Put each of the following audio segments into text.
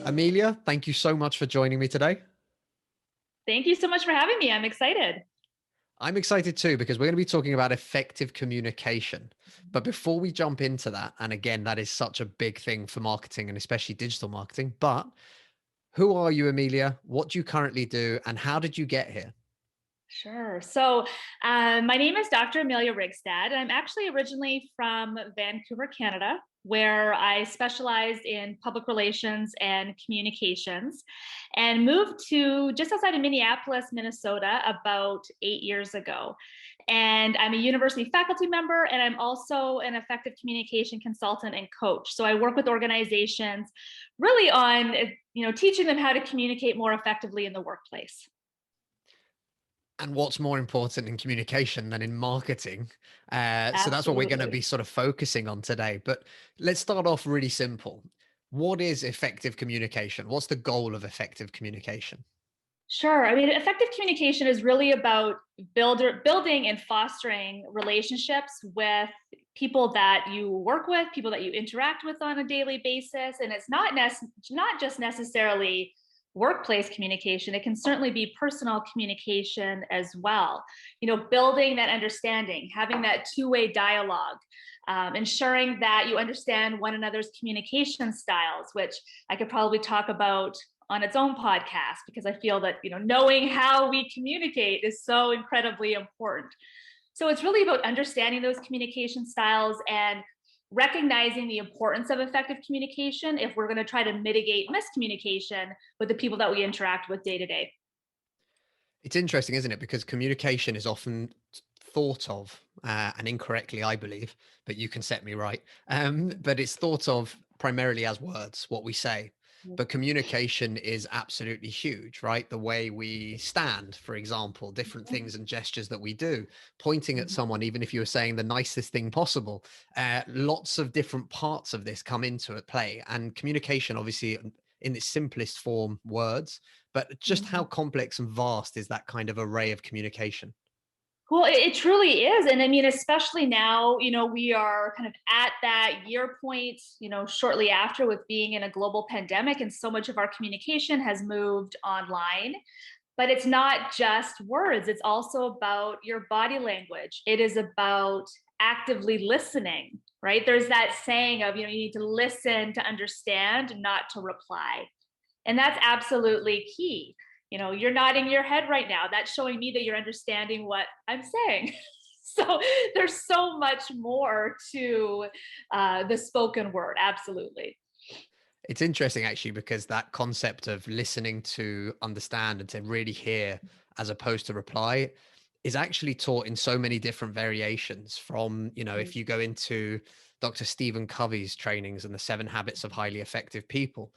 Amelia, thank you so much for joining me today. Thank you so much for having me. I'm excited. I'm excited too, because we're going to be talking about effective communication. But before we jump into that, and again, that is such a big thing for marketing and especially digital marketing, but who are you, Amelia? What do you currently do? And how did you get here? Sure. My name is Dr. Amelia Reigstad, and I'm actually originally from Vancouver, Canada, where I specialized in public relations and communications, and moved to just outside of Minneapolis, Minnesota, about 8 years ago. And I'm a university faculty member, and I'm also an effective communication consultant and coach. So I work with organizations really on, teaching them how to communicate more effectively in the workplace. And what's more important in communication than in marketing? So that's what we're going to be Absolutely. sort of focusing on today. But let's start off really simple. What is effective communication? What's the goal of effective communication? Sure. I mean, effective communication is really about building and fostering relationships with people that you work with, people that you interact with on a daily basis. And it's not just necessarily workplace communication. It can certainly be personal communication as well. Building that understanding, having that two-way dialogue, ensuring that you understand one another's communication styles, which I could probably talk about on its own podcast, because I feel that knowing how we communicate is so incredibly important. So it's really about understanding those communication styles and recognizing the importance of effective communication if we're going to try to mitigate miscommunication with the people that we interact with day to day. It's interesting, isn't it? Because communication is often thought of, and incorrectly, I believe, but you can set me right. But it's thought of primarily as words, what we say. But communication is absolutely huge, right? The way we stand, for example, different things and gestures that we do, pointing at someone, even if you were saying the nicest thing possible. Lots of different parts of this come into play. And communication, obviously, in its simplest form, words, but just how complex and vast is that kind of array of communication? Well, it truly is. And I mean, especially now, we are kind of at that year point, shortly after, with being in a global pandemic, and so much of our communication has moved online. But it's not just words, it's also about your body language. It is about actively listening, right? There's that saying of, you need to listen to understand, not to reply. And that's absolutely key. You're nodding your head right now. That's showing me that you're understanding what I'm saying. So there's so much more to the spoken word. Absolutely. It's interesting actually, because that concept of listening to understand and to really hear as opposed to reply is actually taught in so many different variations from, if you go into Dr. Stephen Covey's trainings and the 7 habits of highly effective people,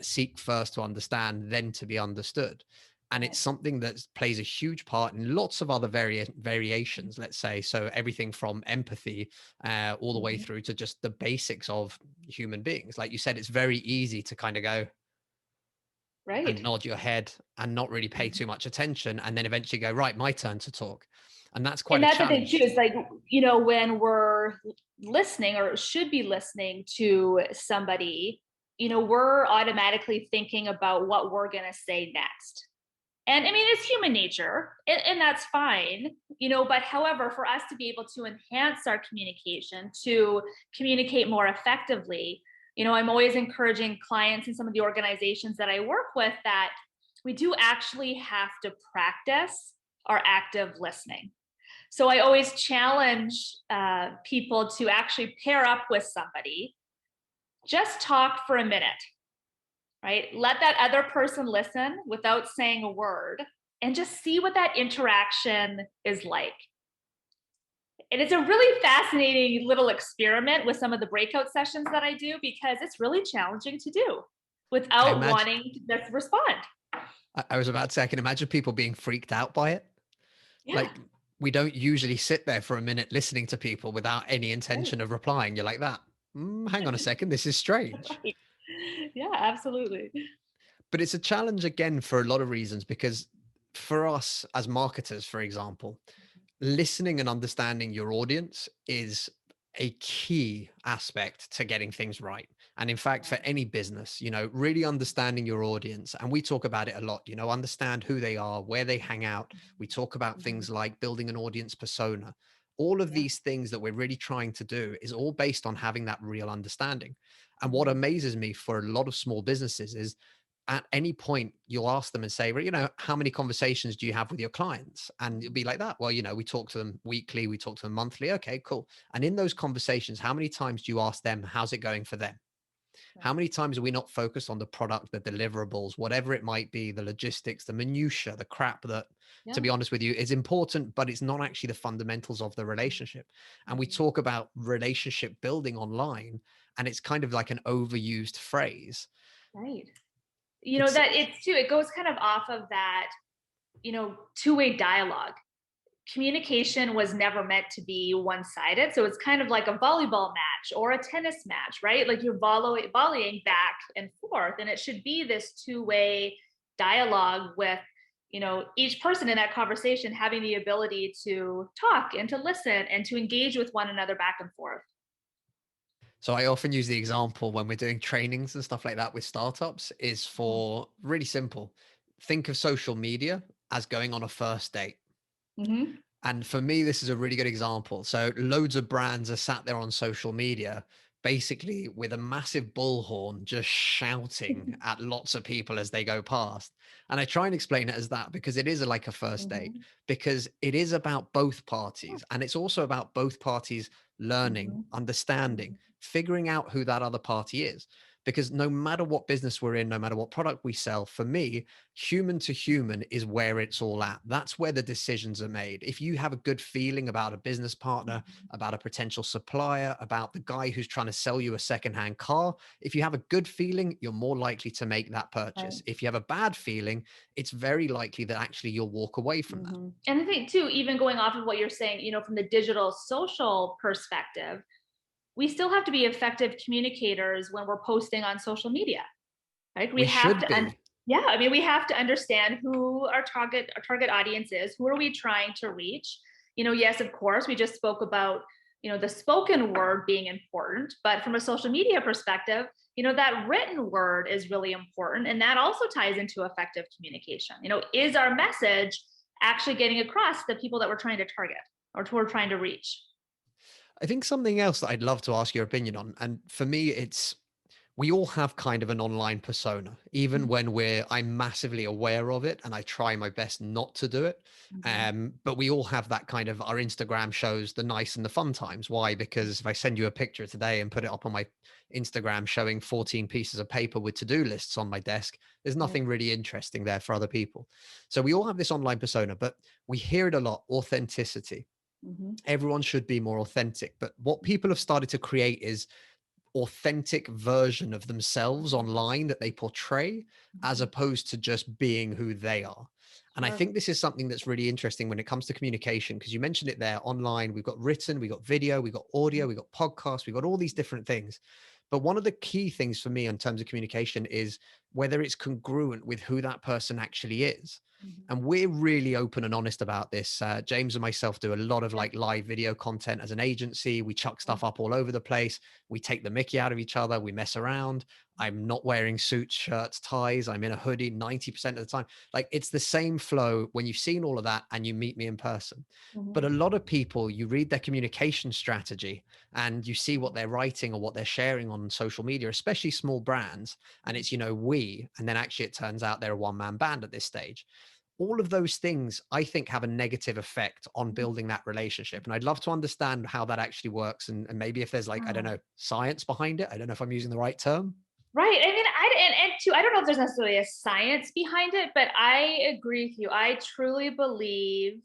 seek first to understand, then to be understood. And it's something that plays a huge part in lots of other variations, let's say. So everything from empathy all the way through to just the basics of human beings. Like you said, it's very easy to kind of go and Right. nod your head and not really pay too much attention, and then eventually go, right, my turn to talk. And that's quite And a that's the thing too, challenge. is like, when we're listening or should be listening to somebody, we're automatically thinking about what we're going to say next. And I mean, it's human nature, and that's fine, but however, for us to be able to enhance our communication, to communicate more effectively, I'm always encouraging clients in some of the organizations that I work with that we do actually have to practice our active listening. So I always challenge people to actually pair up with somebody, just talk for a minute, right? Let that other person listen without saying a word and just see what that interaction is like. And it's a really fascinating little experiment with some of the breakout sessions that I do, because it's really challenging to do I without imagine, wanting to just respond. I was about to say, I can imagine people being freaked out by it. Yeah. Like, we don't usually sit there for a minute listening to people without any Right. intention of replying. You're like that. Hang on a second. This is strange. Right. Yeah, absolutely. But it's a challenge again for a lot of reasons, because for us as marketers, for example, listening and understanding your audience is a key aspect to getting things right. And in fact, for any business, really understanding your audience. And we talk about it a lot, understand who they are, where they hang out. We talk about Mhm. things like building an audience persona. All of Yeah. these things that we're really trying to do is all based on having that real understanding. And what Mhm. amazes me for a lot of small businesses is at any point you'll ask them and say, well, how many conversations do you have with your clients? And you'll be like that. Well, we talk to them weekly, we talk to them monthly. Okay, cool. And in those conversations, how many times do you ask them, how's it going for them? How Right. many times are we not focused on the product, the deliverables, whatever it might be, the logistics, the minutia, the crap that, to Yeah. be honest with you, is important, but it's not actually the fundamentals of the relationship. And we Mhm. talk about relationship building online, and it's kind of like an overused phrase. Right. It's That it's too, it goes kind of off of that, two-way dialogue. Communication was never meant to be one-sided. So it's kind of like a volleyball match or a tennis match, right? Like you're volleying back and forth. And it should be this two-way dialogue with, each person in that conversation having the ability to talk and to listen and to engage with one another back and forth. So I often use the example when we're doing trainings and stuff like that with startups is Yeah. for really simple. Think of social media as going on a first date. Mm-hmm. And for me, this is a really good example. So loads of brands are sat there on social media, basically with a massive bullhorn, just shouting at lots of people as they go past. And I try and explain it as that because it is like a first date, Mm-hmm. because it is about both parties. And it's also about both parties learning, Mm-hmm. understanding, figuring out who that other party is. Because no matter what business we're in, no matter what product we sell, for me, human to human is where it's all at. That's where the decisions are made. If you have a good feeling about a business partner, about a potential supplier, about the guy who's trying to sell you a secondhand car, if you have a good feeling, you're more likely to make that Right. purchase. If you have a bad feeling, it's very likely that actually you'll walk away from that. And I think too, even going off of what you're saying, from the digital social perspective, we still have to be effective communicators when we're posting on social media. Right? We We have should to, be. yeah. I mean, we have to understand who our target audience is. Who are we trying to reach? Yes, of course, we just spoke about the spoken word being important, but from a social media perspective, that written word is really important, and that also ties into effective communication. Is our message actually getting across the people that we're trying to target or we're trying to reach? I think something else that I'd love to ask your opinion on, and for me, we all have kind of an online persona, even when I'm massively aware of it and I try my best not to do it. Mhm. But we all have that kind of, our Instagram shows the nice and the fun times. Why? Because if I send you a picture today and put it up on my Instagram showing 14 pieces of paper with to-do lists on my desk, there's Right. nothing really interesting there for other people. So we all have this online persona, but we hear it a lot, authenticity. Mhm. Everyone should be more authentic. But what people have started to create is authentic version of themselves online that they portray, as Mhm. opposed to just being who they are. And I Sure. think this is something that's really interesting when it comes to communication, because you mentioned it there online. We've got written, we've got video, we've got audio, we've got podcasts, we've got all these different things. But one of the key things for me in terms of communication is whether it's congruent with who that person actually is. Mhm. And we're really open and honest about this. James and myself do a lot of Yeah. like live video content as an agency. We chuck Yeah. stuff up all over the place. We take the mickey out of each other. We mess around. I'm not wearing suits, shirts, ties. I'm in a hoodie 90% of the time. Like it's the same flow when you've seen all of that and you meet me in person. But a Mhm. lot of people, you read their communication strategy and you see what they're writing or what they're sharing on social media, especially small brands. And it's, we, and then actually it turns out they're a one-man band at this stage. All of those things, I think, have a negative effect on building that relationship. And I'd love to understand how that actually works. And maybe if there's like, I don't Yeah. know, science behind it. I don't know if I'm using the right term. Right. I mean, and two, I don't know if there's necessarily a science behind it, but I agree with you. I truly believe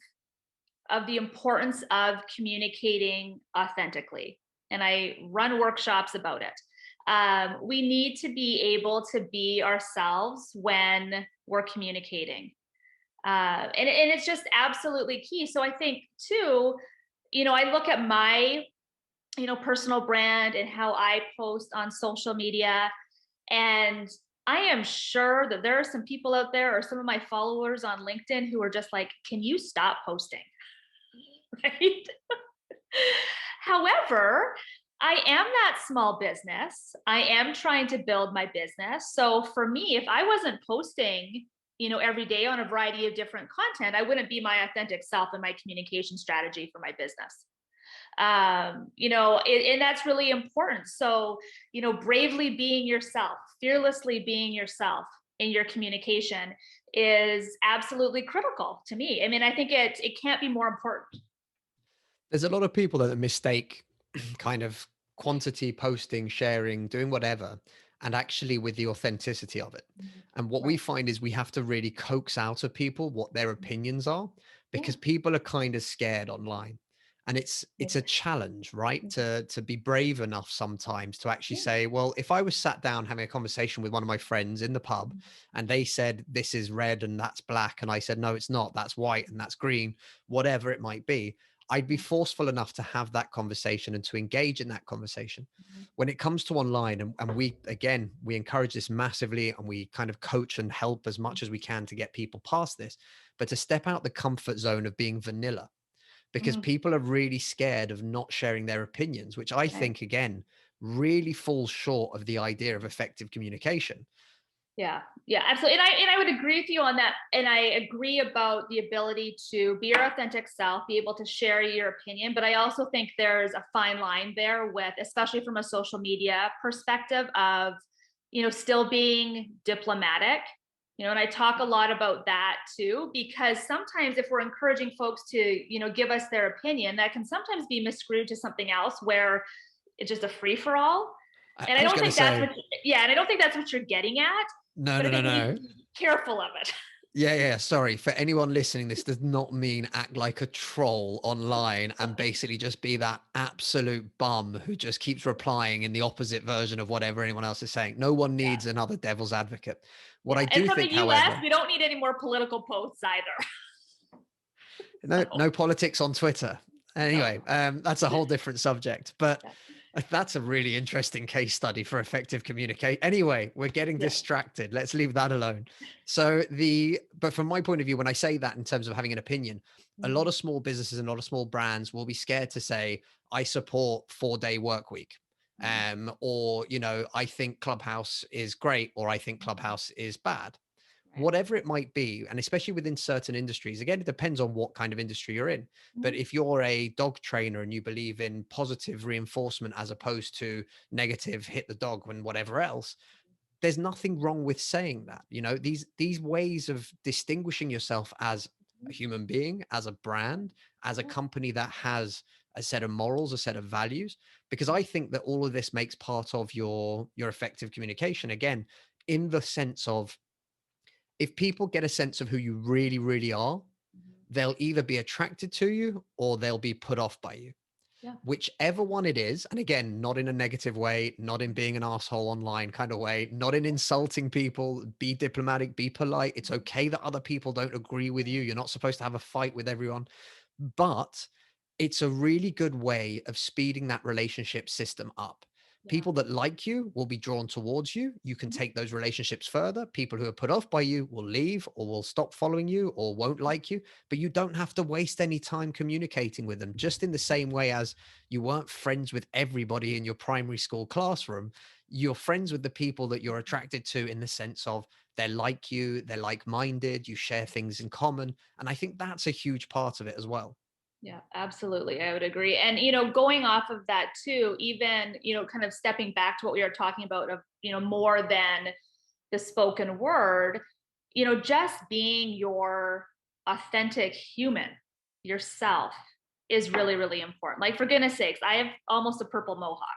of the importance of communicating authentically, and I run workshops about it. We need to be able to be ourselves when we're communicating, and it's just absolutely key. So I think too, I look at my personal brand and how I post on social media, and I am sure that there are some people out there or some of my followers on LinkedIn who are just like, can you stop posting? Right? However, I am that small business. I am trying to build my business. So for me, if I wasn't posting, every day on a variety of different content, I wouldn't be my authentic self in my communication strategy for my business. And that's really important. So, bravely being yourself, fearlessly being yourself in your communication is absolutely critical to me. I mean, I think it can't be more important. There's a lot of people that mistake kind of quantity, posting, sharing, doing whatever, and actually with the authenticity of it. Mhm. And what we Right. find is we have to really coax out of people what their opinions are, Yeah. because people are kind of scared online. And it's a Yeah. challenge, right? Mhm. To be brave enough sometimes to actually Yeah. say, well, if I was sat down having a conversation with one of my friends in the pub Mhm. and they said this is red and that's black, and I said no, it's not, that's white and that's green, whatever it might be, I'd be Yeah. forceful enough to have that conversation and to engage in that conversation. Mhm. When it comes to online, and we, again, we encourage this massively and we kind of coach and help as much as we can to get people past this, but to step out the comfort zone of being vanilla, because Mhm. people are really scared of not sharing their opinions, which I Right. think, again, really falls short of the idea of effective communication. Yeah, yeah, absolutely. And I would agree with you on that. And I agree about the ability to be your authentic self, be able to share your opinion. But I also think there's a fine line there with, especially from a social media perspective, of, still being diplomatic. And I talk a lot about that too, because sometimes if we're encouraging folks to, give us their opinion, that can sometimes be misconstrued to something else where it's just a free for all. And I I was don't going to think that's say, what, yeah, and I don't think that's what you're getting at, no, but I no, no, think we need to no. be careful of it. Yeah, yeah. Sorry for anyone listening. This does not mean act like a troll online and basically just be that absolute bum who just keeps replying in the opposite version of whatever anyone else is saying. No one Yeah. needs another devil's advocate. What I Yeah. And do from the think, US, however, we don't need any more political posts either. no, So, no politics on Twitter. no. Anyway, that's a whole different subject. But Yeah. that's a really interesting case study for effective communication. Anyway, we're getting Yeah. distracted. Let's leave that alone. But from my point of view, when I say that in terms of having an opinion, a lot Mhm. of small businesses and a lot of small brands will be scared to say, I support 4-day work week. Mhm. Or, I think Clubhouse is great, or I think Mhm. Clubhouse is bad, Right. whatever it might be. And especially within certain industries, again, it depends on what kind of industry you're in. But Mhm. if you're a dog trainer and you believe in positive reinforcement as opposed to negative, hit the dog and whatever else, there's nothing wrong with saying that. These ways of distinguishing yourself as a Mhm. human being, as a brand, as a Yeah. company that has a set of morals, a set of values, because Mhm. I think that all of this makes part of your effective communication, again, in the sense of, if people get a sense of who you really, really are, Mhm. they'll either be attracted to you or they'll be put off by you. Yeah. Whichever one it is, and again, not in a negative way, not in being an asshole online kind of way, not in insulting people, be diplomatic, be polite. It's Mhm. okay that other people don't agree with you. You're not supposed to have a fight with everyone, but it's a really good way of speeding that relationship system up. Yeah. People that like you will be drawn towards you. You can Mhm. take those relationships further. People who are put off by you will leave or will stop following you or won't like you, but you don't have to waste any time communicating with them. Just in the same way as you weren't friends with everybody in your primary school classroom, you're friends with the people that you're attracted to, in the sense of they're like you, they're like minded, you share things in common. And I think that's a huge part of it as well. Yeah, absolutely. I would agree. And, going off of that too, even, kind of stepping back to what we were talking about of, more than the spoken word, just being your authentic human, yourself, is really, really important. Like, for goodness sakes, I have almost a purple mohawk.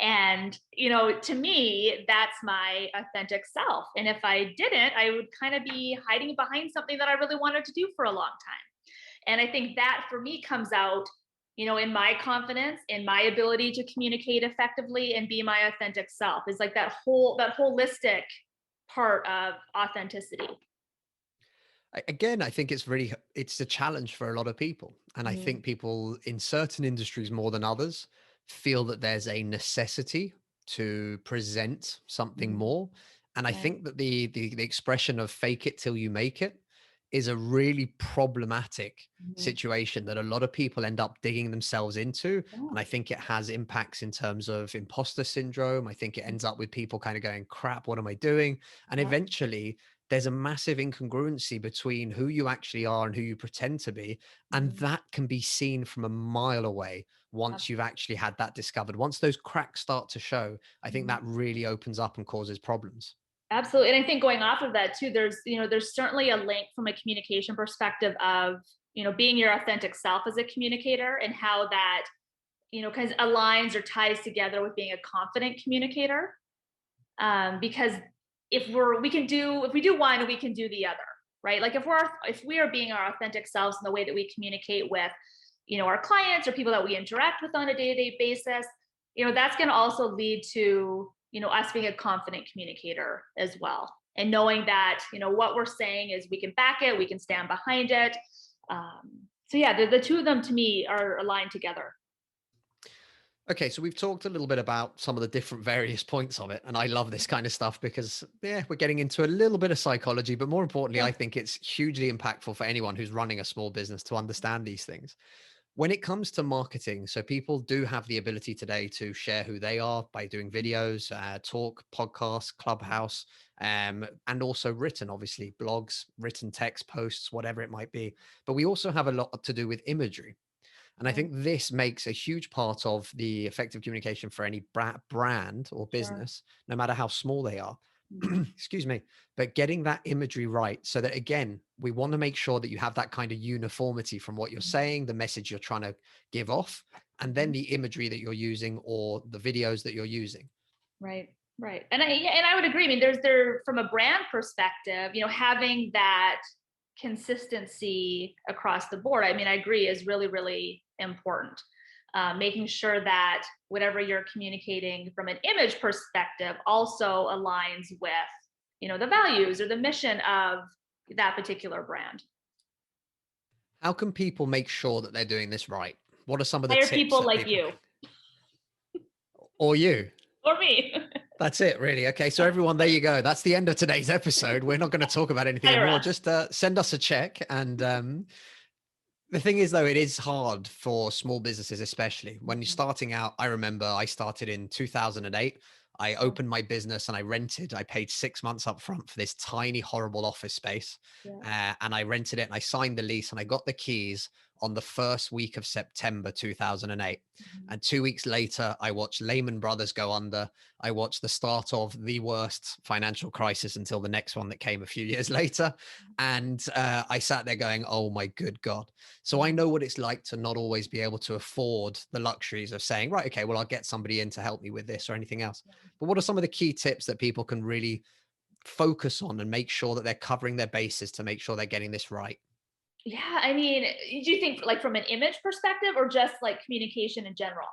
And, to me, that's my authentic self. And if I didn't, I would kind of be hiding behind something that I really wanted to do for a long time. And I think that for me comes out, in my confidence, in my ability to communicate effectively and be my authentic self, is like that holistic part of authenticity. Again, I think it's a challenge for a lot of people. And I Mm. think people in certain industries more than others feel that there's a necessity to present something Mhm. more. And I Right. think that the expression of fake it till you make it is a really problematic Mhm. situation that a lot of people end up digging themselves into. Yeah. And I think it has impacts in terms of imposter syndrome. I think it Mhm. ends up with people kind of going, crap, what am I doing? And Yep. eventually, there's a massive incongruency between who you actually are and who you pretend to be. And Mhm. that can be seen from a mile away once you've actually had that discovered. Once those cracks start to show, I think Mhm. that really opens up and causes problems. Absolutely. And I think going off of that too, there's certainly a link from a communication perspective of, being your authentic self as a communicator, and how that, kind of aligns or ties together with being a confident communicator. Because if we do one, we can do the other, right? Like if we are being our authentic selves in the way that we communicate with, our clients or people that we interact with on a day-to-day basis, that's going to also lead to, us being a confident communicator as well. And knowing that, what we're saying is we can back it, we can stand behind it. So yeah, the two of them to me are aligned together. Okay, so we've talked a little bit about some of the different various points of it, and I love this kind of stuff because, yeah, we're getting into a little bit of psychology, but more importantly, I Sure. think it's hugely impactful for anyone who's running a small business to understand these things. When it comes to marketing, so people do have the ability today to share who they are by doing videos, talk, podcasts, clubhouse, and also written, obviously, blogs, written text posts, whatever it might be. But we also have a lot to do with imagery. And I Yeah. think this makes a huge part of the effective communication for any brand or Sure. business, no matter how small they are. Mhm. Excuse me. But getting that imagery right so that, again, we want to make sure that you have that kind of uniformity from what you're saying, the message you're trying to give off, and then Mhm. the imagery that you're using or the videos that you're using. Right, right. And I would agree. I mean, there from a brand perspective, having that consistency across the board. I mean, I agree is really, really important. Making sure that whatever you're communicating from an image perspective also aligns with, the values or the mission of that particular brand. How can people make sure that they're doing this right? What are some of the Hire tips people that like people you or you? or me. That's it, really. Okay, so everyone, there you go. That's the end of today's episode. We're not going to talk about anything Hire anymore. us. Just send us a check. And the thing is, though, it is hard for small businesses, especially when you're Mhm. starting out. I remember I started in 2008. I Yeah, opened my business and I paid 6 months up front for this tiny, horrible office space. yeah. And I rented it and I signed the lease and I got the keys on the first week of September 2008. Mhm. And 2 weeks later, I watched Lehman Brothers go under. I watched the start of the worst financial crisis until the next one that came a few years later. And I sat there going, oh my good God. So I Mhm. know what it's like to not always be able to afford the luxuries of saying, right, okay, well, I'll get somebody in to help me with this or anything else. But what are some of the key tips that people can really focus on and make sure that they're covering their bases to make sure they're getting this right? Yeah, I mean, do you think like from an image perspective or just like communication in general?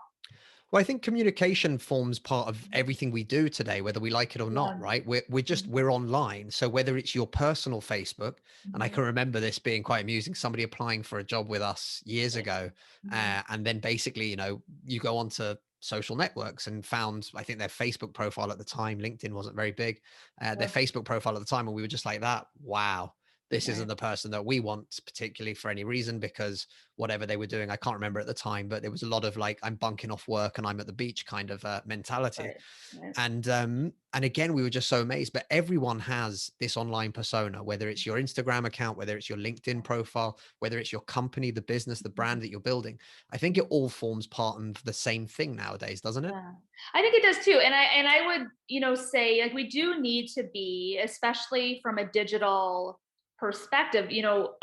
Well, I think communication forms part of everything we do today, whether we like it or not, Yeah. right? We're just Mhm. we're online. So whether it's your personal Facebook, and I Mhm. can remember this being quite amusing, somebody applying for a job with us years ago, Mhm. and then basically, you go onto social networks and found, I think their Facebook profile at the time, LinkedIn wasn't very big, their Sure. Facebook profile at the time, and we were just like that. Wow, this isn't Right. the person that we want, particularly for any reason, because whatever they were doing. I can't remember at the time, but there was a lot of like, I'm bunking off work and I'm at the beach kind of mentality. Right. Right. And again, we were just so amazed. But everyone has this online persona, whether it's your Instagram account, whether it's your LinkedIn profile, whether it's your company, the business, the Mhm. brand that you're building. I think it all forms part of the same thing nowadays, doesn't it? Yeah. I think it does too. And I would, say like we do need to be, especially from a digital perspective,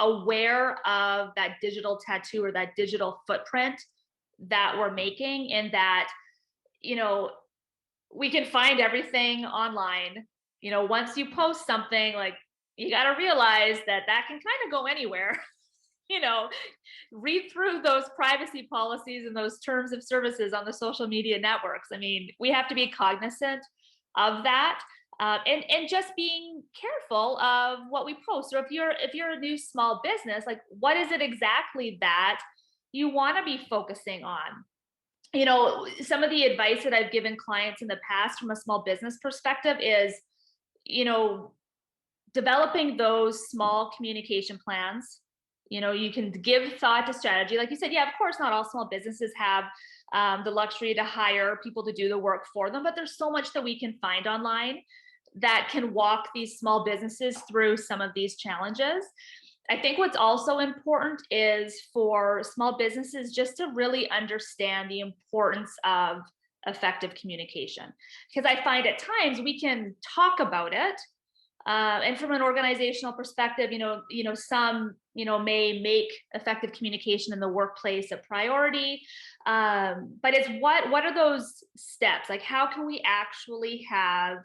aware of that digital tattoo or that digital footprint that we're making, and that, you know, we can find everything online. Once you post something, like you got to realize that that can kind of go anywhere. you know, Read through those privacy policies and those terms of services on the social media networks. I mean, we have to be cognizant of that. And just being careful of what we post. Or if you're a new small business, like what is it exactly that you want to be focusing on? Some of the advice that I've given clients in the past from a small business perspective is, you know, developing those small communication plans. You can give thought to strategy. Like you said, yeah, of course, not all small businesses have the luxury to hire people to do the work for them, but there's so much that we can find online that can walk these small businesses through some of these challenges. I think what's also important is for small businesses just to really understand the importance of effective communication. Because I find at times we can talk about it, and from an organizational perspective, some may make effective communication in the workplace a priority, but it's what are those steps? Like, how can we actually have,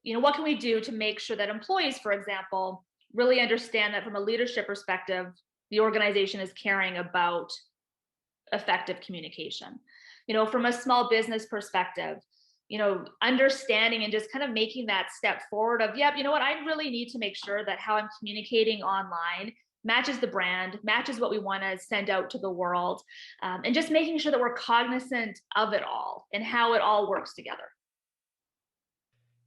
what can we do to make sure that employees, for example, really understand that from a leadership perspective, the organization is caring about effective communication. From a small business perspective, understanding and just kind of making that step forward of, yep, you know what, I really need to make sure that how I'm communicating online matches the brand, matches what we want to send out to the world, and just making sure that we're cognizant of it all and how it all works together.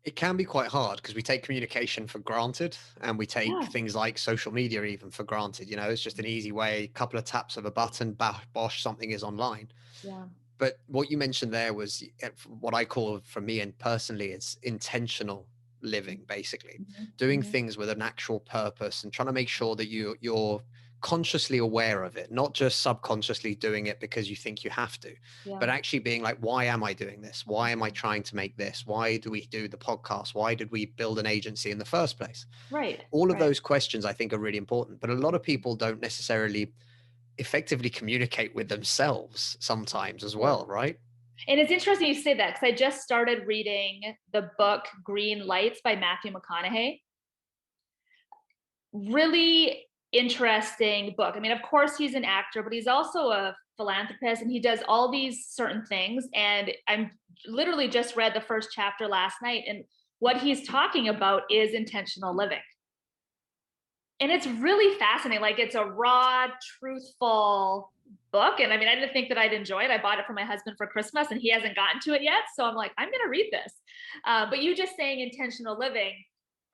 It can be quite hard because we take communication for granted, and we take Yeah. things like social media even for granted. It's just an easy way, couple of taps of a button, bosh, something is online. Yeah. But what you mentioned there was what I call, for me and personally, it's intentional living, basically Mhm, doing mhm. things with an actual purpose and trying to make sure that you're consciously aware of it, not just subconsciously doing it because you think you have to, Yeah. but actually being like, why am I doing this? Why am I Mhm. trying to make this? Why do we do the podcast? Why did we build an agency in the first place? Right. All of Right. those questions I think are really important, but a lot of people don't necessarily effectively communicate with themselves sometimes as Yeah. well, right? And it's interesting you say that because I just started reading the book Green Lights by Matthew McConaughey. Really interesting book. I mean, of course, he's an actor, but he's also a philanthropist and he does all these certain things. And I'm literally just read the first chapter last night. And what he's talking about is intentional living. And it's really fascinating. Like, it's a raw, truthful book. And I mean, I didn't think that I'd enjoy it. I bought it for my husband for Christmas and he hasn't gotten to it yet. So I'm like, I'm going to read this. But you just saying intentional living,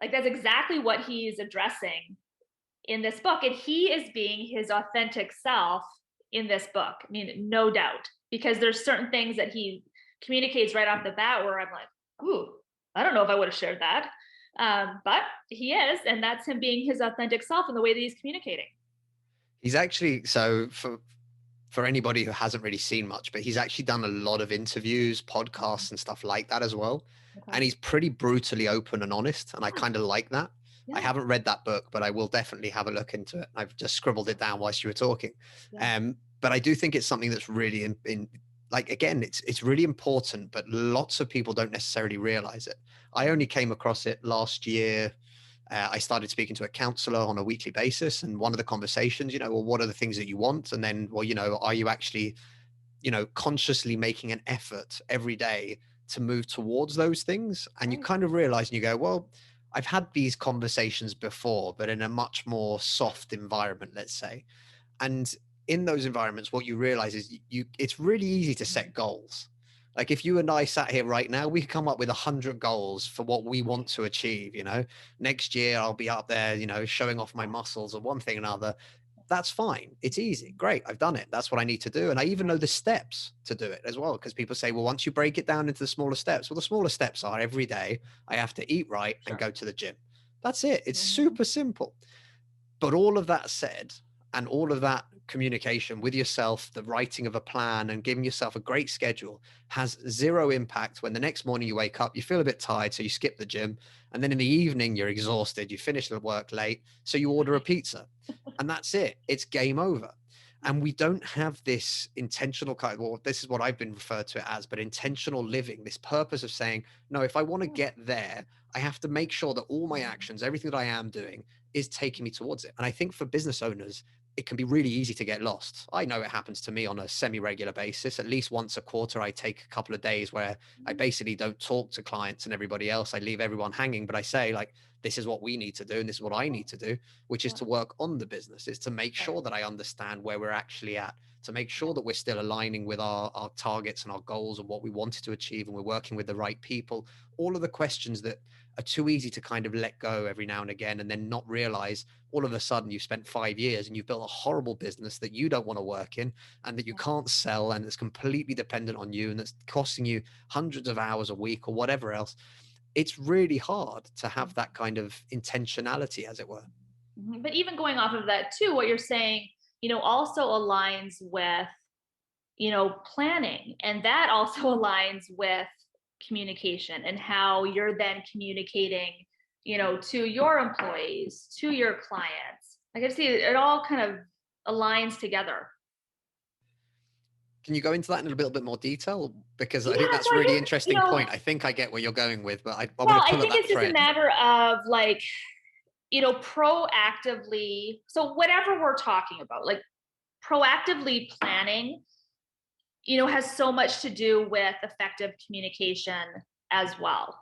like, that's exactly what he's addressing in this book. And he is being his authentic self in this book. I mean, no doubt, because there's certain things that he communicates right off the bat where I'm like, ooh, I don't know if I would have shared that. But he is, and that's him being his authentic self in the way that he's communicating. He's actually, so for anybody who hasn't really seen much, but he's actually done a lot of interviews, podcasts, and stuff like that as well. Okay. And he's pretty brutally open and honest. And I Yeah. kind of like that. I Yeah. haven't read that book, but I will definitely have a look into it. I've just scribbled it down whilst you were talking. Yeah. But I do think it's something that's really in like, again, it's really important, but lots of people don't necessarily realize it. I only came across it last year. I started speaking to a counselor on a weekly basis. And one of the conversations, well, what are the things that you want? And then, well, are you actually, consciously making an effort every day to move towards those things? And you Right. kind of realize and you go, well, I've had these conversations before, but in a much more soft environment, let's say. And in those environments, what you realize is it's really easy to set goals. Like, if you and I sat here right now, we could come up with 100 goals for what we want to achieve. Next year I'll be up there, showing off my muscles or one thing or another. That's fine. It's easy. Great. I've done it. That's what I need to do. And I even know the steps to do it as well. Because people say, well, once you break it down into the smaller steps, well, the smaller steps are every day I have to eat right and Sure. go to the gym. That's it. It's Mhm. super simple. But all of that said, and all of that communication with yourself, the writing of a plan and giving yourself a great schedule has zero impact when the next morning you wake up, you feel a bit tired, so you skip the gym. And then in the evening, you're exhausted, you finish the work late, so you order a pizza. And that's it. It's game over. And we don't have this intentional kind of, well, this is what I've been referred to it as, but intentional living, this purpose of saying, no, if I want to Yeah. get there, I have to make sure that all my actions, everything that I am doing, is taking me towards it. And I think for business owners, it can be really easy to get lost. I know it happens to me on a semi-regular basis. At least once a quarter, I take a couple of days where I Mhm. basically don't talk to clients and everybody else. I leave everyone hanging, but I say, like, this is what we need to do and this is what I need to do, which is Yeah. to work on the business, is to make Right. sure that I understand where we're actually at, to make sure that we're still aligning with our targets and our goals and what we wanted to achieve, and we're working with the right people. All of the questions that are too easy to kind of let go every now and again, and then not realize all of a sudden you've spent 5 years and you've built a horrible business that you don't want to work in and that you can't sell, and it's completely dependent on you, and that's costing you hundreds of hours a week or whatever else. It's really hard to have that kind of intentionality, as it were. But even going off of that too, what you're saying, also aligns with, planning. And that also aligns with communication and how you're then communicating, to your employees, to your clients. Like I see it all kind of aligns together. Can you go into that in a little bit more detail? Because I Yeah, think so that's a I really think, interesting point. I think I get where you're going with, but I want well, to I pull at think that it's just a thread. matter of like, proactively. So whatever we're talking about, like proactively planning, has so much to do with effective communication as well.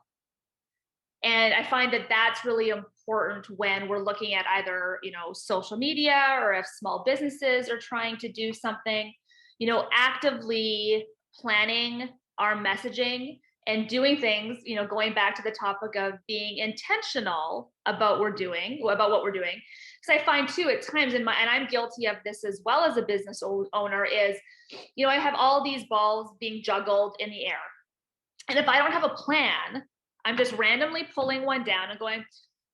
And I find that that's really important when we're looking at either, social media, or if small businesses are trying to do something, actively planning our messaging and doing things, going back to the topic of being intentional about what we're doing. Because I find too, at times and I'm guilty of this as well as a business owner, is, I have all these balls being juggled in the air. And if I don't have a plan, I'm just randomly pulling one down and going,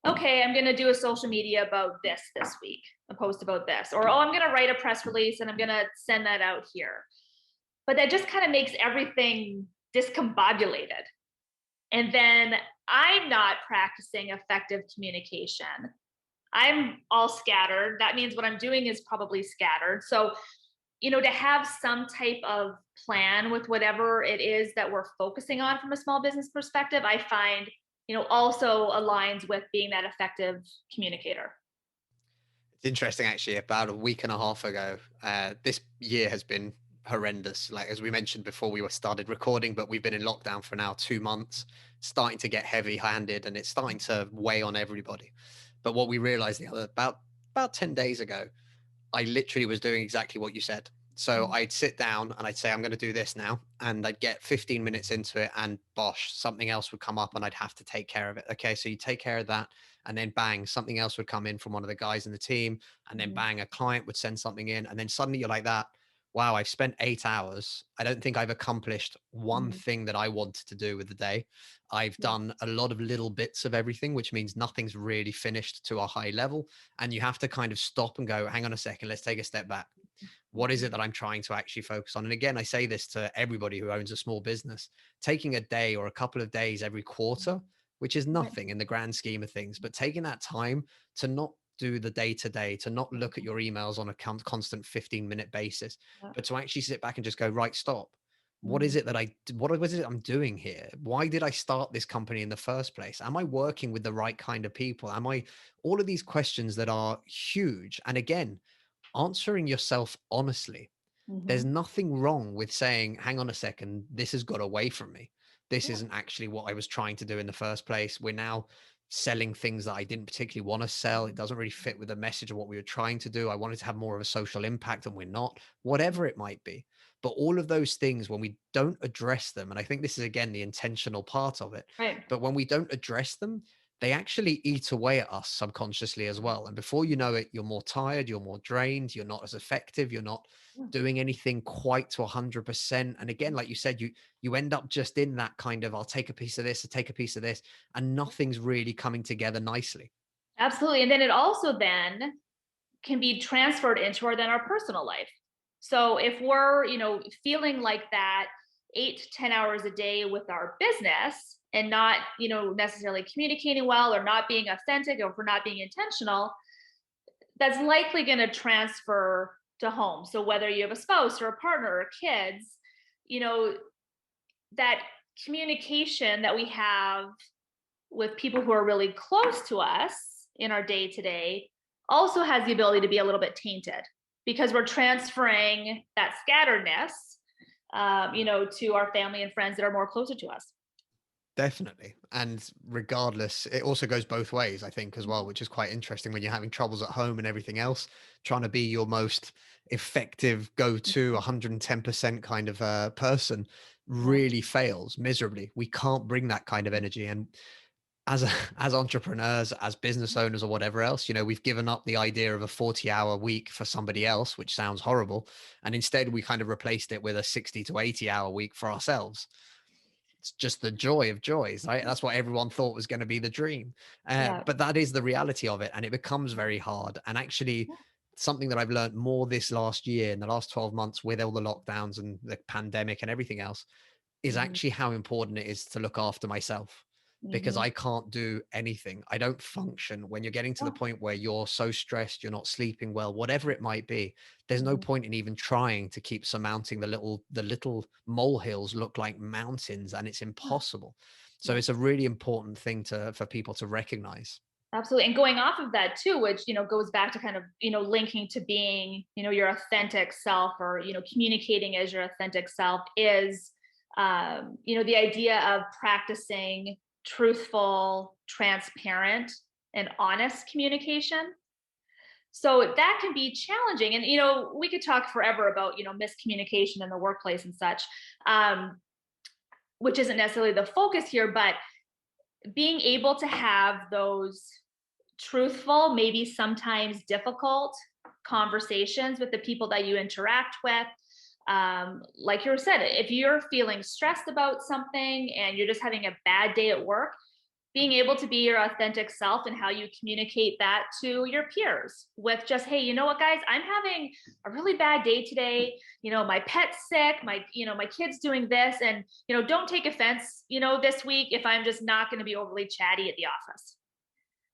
okay, I'm going to do a social media about this week, a post about this, or, oh, I'm going to write a press release and I'm going to send that out here. But that just kind of makes everything discombobulated. And then I'm not practicing effective communication. I'm all scattered. That means what I'm doing is probably scattered. So, to have some type of plan with whatever it is that we're focusing on from a small business perspective, I find, also aligns with being that effective communicator. It's interesting, actually. About a week and a half ago, this year has been horrendous. Like, as we mentioned before we were started recording, but we've been in lockdown for now 2 months, starting to get heavy handed, and it's starting to weigh on everybody. But what we realized about 10 days ago, I literally was doing exactly what you said. So I'd sit down and I'd say, I'm going to do this now. And I'd get 15 minutes into it, and bosh, something else would come up and I'd have to take care of it. Okay. So you take care of that. And then bang, something else would come in from one of the guys in the team. And then bang, a client would send something in. And then suddenly you're like that. Wow, I've spent 8 hours. I don't think I've accomplished one thing that I wanted to do with the day. I've done a lot of little bits of everything, which means nothing's really finished to a high level. And you have to kind of stop and go, hang on a second, let's take a step back. What is it that I'm trying to actually focus on? And again, I say this to everybody who owns a small business: taking a day or a couple of days every quarter, which is nothing in the grand scheme of things, but taking that time to not do the day to day, to not look at your emails on a constant 15-minute basis, but to actually sit back and just go, right, stop. What is it that what was it I'm doing here? Why did I start this company in the first place? Am I working with the right kind of people? All of these questions that are huge. And again, answering yourself honestly. There's nothing wrong with saying, hang on a second, this has got away from me. This isn't actually what I was trying to do in the first place. We're now selling things that I didn't particularly want to sell. It doesn't really fit with the message of what we were trying to do. I wanted to have more of a social impact and we're not, whatever it might be. But all of those things, when we don't address them, and I think this is again the intentional part of it, Right. but when we don't address them, they actually eat away at us subconsciously as well. And before you know it, you're more tired, you're more drained, you're not as effective, you're not doing anything quite to 100%. And again, like you said, you end up just in that kind of, I'll take a piece of this, I'll take a piece of this, and nothing's really coming together nicely. Absolutely. And then it also then can be transferred into our personal life. So if we're, feeling like that 8 to 10 hours a day with our business and not, necessarily communicating well, or not being authentic, or if we're not being intentional, that's likely going to transfer to home. So whether you have a spouse or a partner or kids, that communication that we have with people who are really close to us in our day to day also has the ability to be a little bit tainted, because we're transferring that scatteredness, to our family and friends that are more closer to us. Definitely. And regardless, it also goes both ways, I think, as well, Mhm. which is quite interesting when you're having troubles at home and everything else, trying to be your most effective go-to Mhm. 110% kind of person Yeah. really fails miserably. We can't bring that kind of energy. And as as entrepreneurs, as business owners or whatever else, we've given up the idea of a 40-hour week for somebody else, which sounds horrible. And instead we kind of replaced it with a 60 to 80-hour week for ourselves. It's just the joy of joys, right? That's what everyone thought was going to be the dream. Yeah. But that is the reality of it. And it becomes very hard. And actually, something that I've learned more this last year, in the last 12 months, with all the lockdowns and the pandemic and everything else, is Mhm. actually how important it is to look after myself, because Mhm. I can't do anything. I don't function when you're getting to the Yeah. point where you're so stressed, you're not sleeping well, whatever it might be. There's no Mhm. point in even trying to keep surmounting the little molehills look like mountains, and it's Yeah. impossible. So Yeah. it's a really important thing for people to recognize. Absolutely. And going off of that too, which, goes back to kind of, linking to being, your authentic self, or, communicating as your authentic self, is, the idea of practicing truthful, transparent, and honest communication. So that can be challenging. And, we could talk forever about, miscommunication in the workplace and such, um, which isn't necessarily the focus here, but being able to have those truthful, maybe sometimes difficult conversations with the people that you interact with. Like you said, if you're feeling stressed about something and you're just having a bad day at work, being able to be your authentic self and how you communicate that to your peers with just, hey, you know what, guys, I'm having a really bad day today. My pet's sick, my kid's doing this, and, don't take offense, this week if I'm just not going to be overly chatty at the office.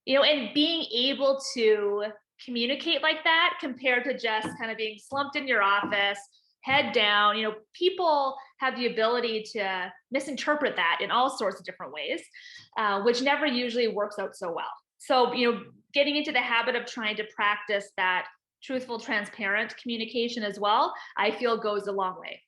And being able to communicate like that compared to just kind of being slumped in your office, head down. People have the ability to misinterpret that in all sorts of different ways, which never usually works out so well. So, getting into the habit of trying to practice that truthful, transparent communication as well, I feel goes a long way.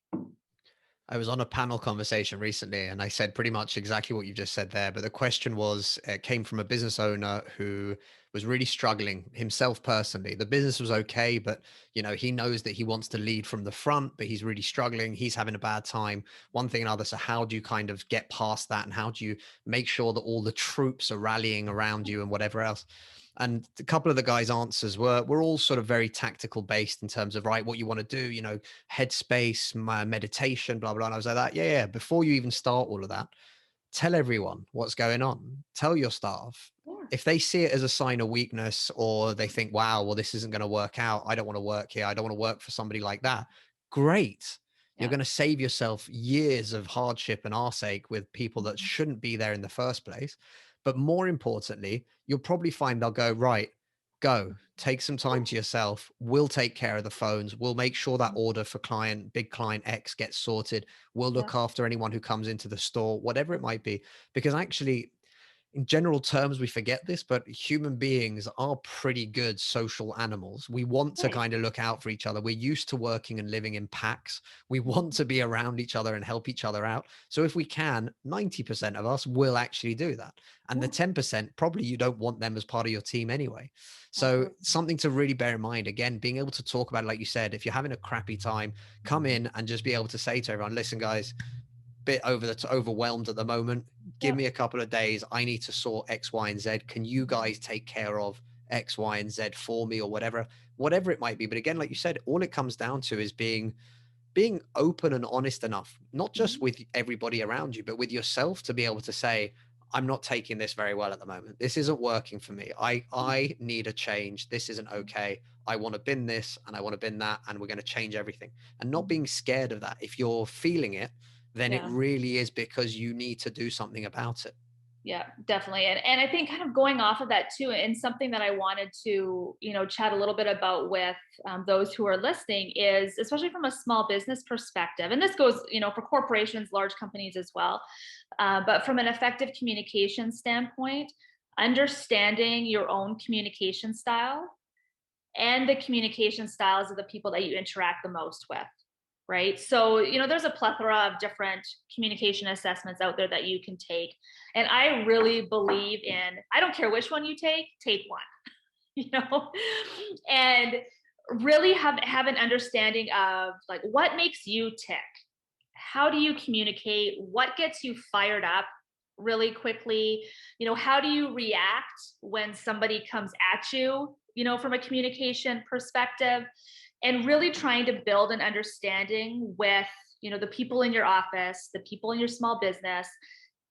I was on a panel conversation recently and I said pretty much exactly what you just said there. But the question was, it came from a business owner who was really struggling himself personally. The business was okay, but he knows that he wants to lead from the front, but he's really struggling. He's having a bad time, one thing and another. So how do you kind of get past that? And how do you make sure that all the troops are rallying around you and whatever else? And a couple of the guys' answers were all sort of very tactical based in terms of, right, what you want to do, headspace, my meditation, blah, blah. And I was like, that, yeah, yeah. Before you even start all of that, tell everyone what's going on. Tell your staff. Yeah. If they see it as a sign of weakness, or they think, wow, well, this isn't going to work out. I don't want to work here. I don't want to work for somebody like that. Great. You're Yeah. going to save yourself years of hardship and arseache with people that Mhm. shouldn't be there in the first place. But more importantly, you'll probably find they'll go, right, go take some time to yourself. We'll take care of the phones. We'll make sure that order for big client X gets sorted. We'll Yeah. look after anyone who comes into the store, whatever it might be. Because actually, in general terms, we forget this, but human beings are pretty good social animals. We want to Right. kind of look out for each other. We're used to working and living in packs. We want Mhm. to be around each other and help each other out. So if we can, 90% of us will actually do that. And the Yeah. 10%, probably you don't want them as part of your team anyway. So Absolutely. something to really bear in mind, again, being able to talk about it, like you said, if you're having a crappy time, come in and just be able to say to everyone, listen, guys, bit overwhelmed at the moment. Give Yeah. me a couple of days. I need to sort X, Y, and Z. Can you guys take care of X, Y, and Z for me, or whatever it might be? But again, like you said, all it comes down to is being open and honest enough, not just Mhm. with everybody around you, but with yourself, to be able to say, I'm not taking this very well at the moment. This isn't working for me. I need a change. This isn't okay. I want to bin this and I want to bin that, and we're going to change everything. And not Mhm. being scared of that. If you're feeling it, then it Yeah. really is because you need to do something about it. Yeah, definitely. And I think kind of going off of that too, and something that I wanted to, chat a little bit about with those who are listening is, especially from a small business perspective, and this goes, for corporations, large companies as well. But from an effective communication standpoint, understanding your own communication style and the communication styles of the people that you interact the most with. right? So, there's a plethora of different communication assessments out there that you can take. And I really believe in, I don't care which one you take one, you know, and really have an understanding of like what makes you tick. How do you communicate? What gets you fired up really quickly? How do you react when somebody comes at you, from a communication perspective? And really trying to build an understanding with, the people in your office, the people in your small business,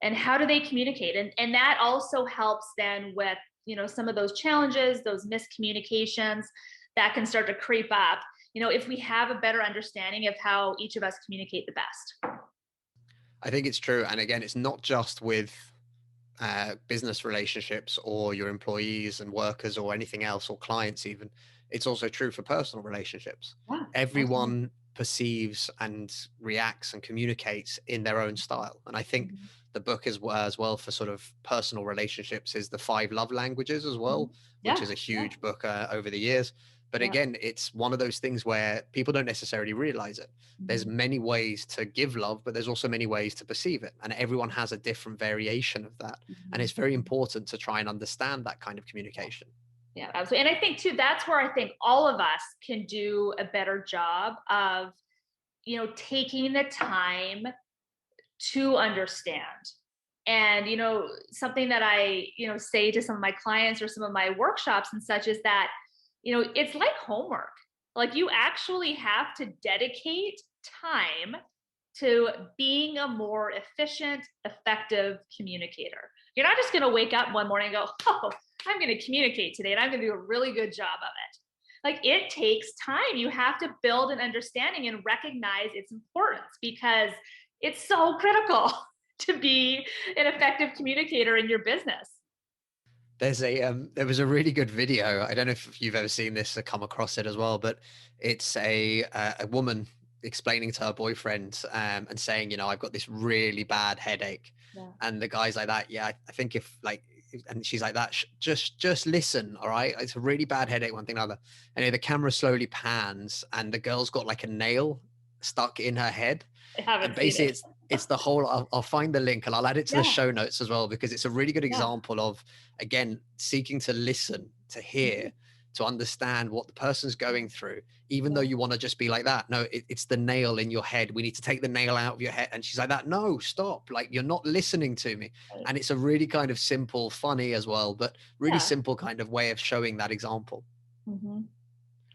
and how do they communicate? And that also helps then with, some of those challenges, those miscommunications that can start to creep up, if we have a better understanding of how each of us communicate the best. I think it's true. And again, it's not just with business relationships or your employees and workers or anything else or clients even. It's also true for personal relationships. Yeah, absolutely. Everyone perceives and reacts and communicates in their own style. And I think Mhm. the book as well for sort of personal relationships is the 5 love languages as well, Mhm. which is Yeah, a yeah, huge book over the years. But yeah. again, it's one of those things where people don't necessarily realize it. There's Mhm. many ways to give love, but there's also many ways to perceive it. And everyone has a different variation of that. And Mhm. it's very Mhm. important to try and understand that kind of Yeah. communication. Yeah, absolutely. And I think too, that's where I think all of us can do a better job of, taking the time to understand. And, something that I, say to some of my clients or some of my workshops and such is that, it's like homework. Like you actually have to dedicate time to being a more efficient, effective communicator. You're not just going to wake up one morning and go, oh, I'm going to communicate today and I'm going to do a really good job of it. Like it takes time. You have to build an understanding and recognize its importance because it's so critical to be an effective communicator in your business. There was a really good video. I don't know if you've ever seen this or come across it as well, but it's a woman explaining to her boyfriend and saying, I've got this really bad headache, Yeah. and the guy's like that. Yeah, I think if like, and she's like that. Just listen, all right? It's a really bad headache, one thing or another. And the camera slowly pans, and the girl's got like a nail stuck in her head, I and haven't seen basically it. it's the whole. I'll find the link and I'll add it to the Yeah. show notes as well, because it's a really good Yeah. example of, again, seeking to listen, to Mhm. hear, to understand what the person's Yeah. going through, even though Yeah. you want to just be like that. No, it's the nail in your head. We need to take the nail out of your head. And she's like that. No, stop. Like, you're not listening to me. Right. And it's a really kind of simple, funny as well, but really Yeah. simple kind of way of showing that example. Hmm.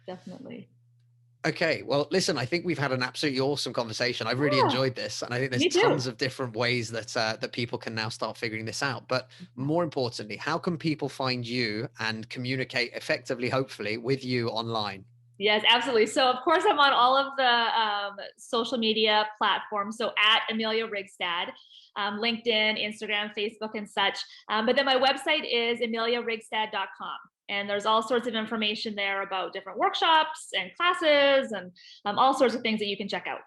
Definitely. Okay, well, listen, I think we've had an absolutely awesome conversation. I've really Yeah. enjoyed this, and I think there's Me too. tons of different ways that people can now start figuring this out. But more importantly, how can people find you and communicate effectively, hopefully, with you online? Yes, absolutely. So, of course, I'm on all of the social media platforms. So, at Amelia Reigstad, LinkedIn, Instagram, Facebook, and such. But then my website is ameliareigstad.com. And there's all sorts of information there about different workshops and classes and all sorts of things that you can check out.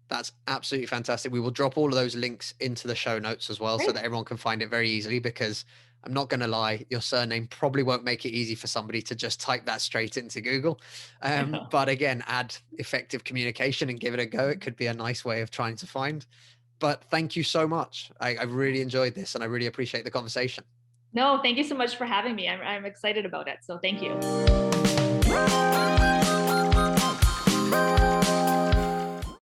That's absolutely fantastic. We will drop all of those links into the show notes as well so Great. that everyone can find it very easily, because I'm not going to lie, your surname probably won't make it easy for somebody to just type that straight into Google. But again, add effective communication and give it a go. It could be a nice way of trying to find. But thank you so much. I really enjoyed this and I really appreciate the conversation. No, thank you so much for having me. I'm excited about it. So, thank you.